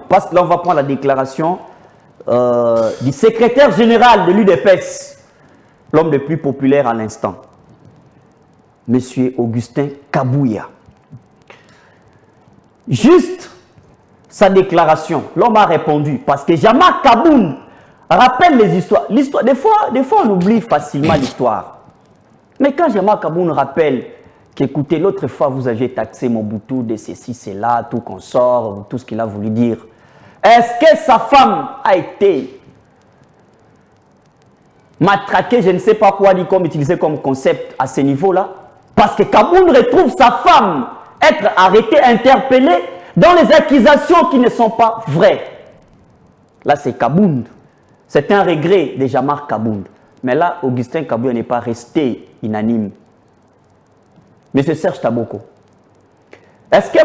Parce que là, on va prendre la déclaration du secrétaire général de l'UDPS, l'homme le plus populaire à l'instant, M. Augustin Kabouya. Juste sa déclaration, l'homme a répondu, parce que Jean-Marc Kaboun rappelle les histoires. Des fois, on oublie facilement l'histoire. Mais quand Jean-Marc Kaboun rappelle qu'écoutez, l'autre fois, vous avez taxé Mobutu de ceci, cela, tout qu'on sort, tout ce qu'il a voulu dire. Est-ce que sa femme a été matraquée, je ne sais pas quoi, comme utilisé comme concept à ce niveau-là? Parce que Kaboun retrouve sa femme être arrêtée, interpellée dans les accusations qui ne sont pas vraies. Là, c'est Kaboun. C'est un regret de Jean-Marc Kaboun. Mais là, Augustin Kabouya n'est pas resté inanime. Monsieur Serge Taboko, est-ce que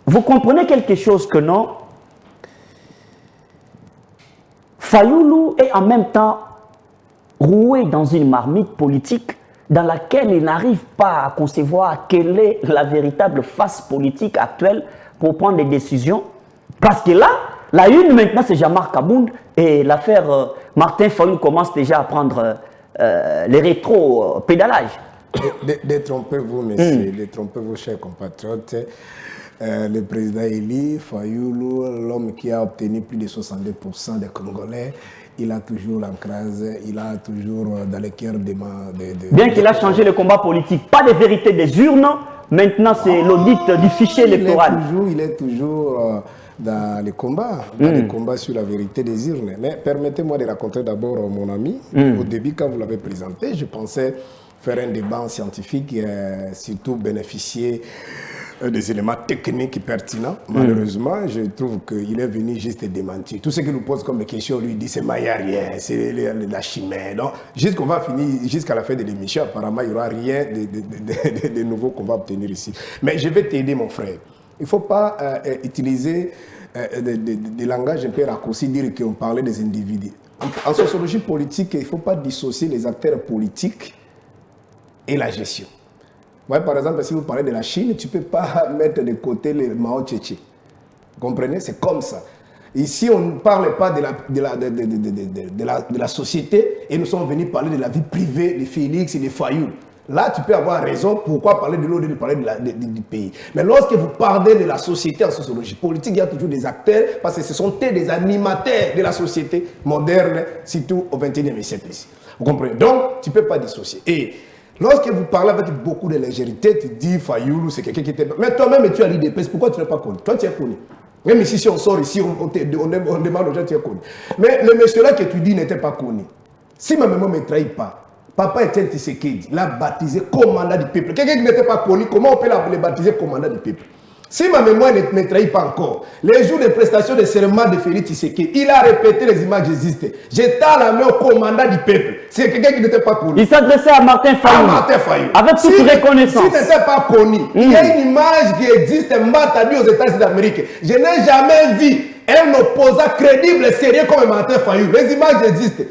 vous comprenez quelque chose que non? Fayoulou est en même temps roué dans une marmite politique dans laquelle il n'arrive pas à concevoir quelle est la véritable face politique actuelle pour prendre des décisions. Parce que là, la une maintenant c'est Jean-Marc Kaboun et l'affaire Martin Fayoulou commence déjà à prendre les rétro-pédalages. Détrompez-vous, messieurs, détrompez-vous, chers compatriotes. Le président Élie Fayoulou, l'homme qui a obtenu plus de 62% des Congolais, il a toujours l'ancrase, il a toujours dans les cœurs des... Bien qu'il a changé le combat politique, pas de vérité des urnes, maintenant c'est l'audit du fichier électoral. Il est toujours dans les combats, sur la vérité des urnes. Mais permettez-moi de raconter d'abord mon ami. Au début, quand vous l'avez présenté, je pensais faire un débat scientifique et surtout bénéficier des éléments techniques pertinents. Malheureusement, je trouve qu'il est venu juste démentir. Tout ce qu'il nous pose comme question, lui dit c'est rien, c'est la chimère. Donc, jusqu'on va finir, jusqu'à la fin de l'émission, apparemment, il n'y aura rien de nouveau qu'on va obtenir ici. Mais je vais t'aider, mon frère. Il ne faut pas utiliser des langages un peu raccourcis, dire qu'on parlait des individus. En sociologie politique, il ne faut pas dissocier les acteurs politiques et la gestion. Ouais, par exemple, si vous parlez de la Chine, tu ne peux pas mettre de côté les Mao Tse-Tse. Vous comprenez? C'est comme ça. Ici, on ne parle pas de la société et nous sommes venus parler de la vie privée de Félix et de Fayoulou. Là, tu peux avoir raison. Pourquoi parler de l'autre, de parler du pays? Mais lorsque vous parlez de la société en sociologie politique, il y a toujours des acteurs parce que ce sont des animateurs de la société moderne, surtout au XXIe siècle. Vous comprenez? Donc, tu ne peux pas dissocier. Et lorsque vous parlez avec beaucoup de légèreté, tu dis Fayoulou, c'est quelqu'un qui était... Mais toi-même, tu as l'IDPS, pourquoi tu n'es pas connu? Toi, tu es connu. Même ici, si on sort ici, on demande aux gens, tu es connu. Mais le monsieur-là que tu dis n'était pas connu. Si ma mémoire ne me trahit pas, Papa Etienne Tshisekedi l'a baptisé commandant du peuple. Quelqu'un qui n'était pas connu, comment on peut le baptiser commandant du peuple? Si ma mémoire ne me trahit pas encore, les jours de prestation de serment de Félix Tshisekedi, il a répété les images existantes. J'étais à la main au commandant du peuple. C'est quelqu'un qui n'était pas connu. Il s'adressait à Martin Fayoulou. Avec toute reconnaissance. Si n'était pas connu, il y a une image qui existe, Matadi aux États-Unis d'Amérique. Je n'ai jamais vu un opposant crédible et sérieux comme Martin Fayoulou. Les images existent.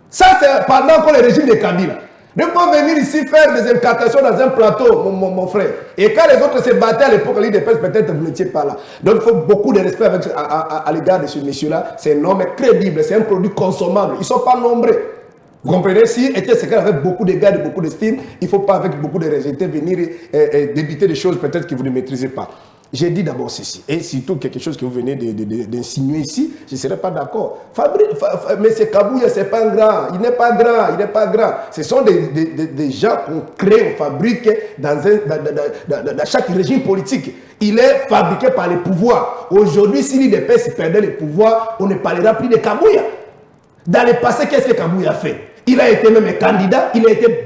Ça, c'est pendant que le régime de Kabila. Ne pas venir ici faire des incantations dans un plateau, mon frère. Et quand les autres se battaient à l'époque, l'IDPS, peut-être vous n'étiez pas là. Donc il faut beaucoup de respect à l'égard de ce monsieur-là. C'est un homme crédible, c'est un produit consommable. Ils ne sont pas nombreux. Vous comprenez? Si était secret avec beaucoup de gars, beaucoup d'estime, il ne faut pas avec beaucoup de rejetés venir débiter des choses peut-être que vous ne maîtrisez pas. J'ai dit d'abord ceci, et surtout quelque chose que vous venez d'insinuer ici, je ne serais pas d'accord. Mais c'est Kabouya, c'est pas un grand, il n'est pas grand, il n'est pas grand. Ce sont des gens qu'on crée, on fabrique dans chaque régime politique. Il est fabriqué par les pouvoirs. Aujourd'hui, si l'IDPS perdait les pouvoirs, on ne parlera plus de Kabouya. Dans le passé, qu'est-ce que Kabouya a fait? Il a été même candidat, il a été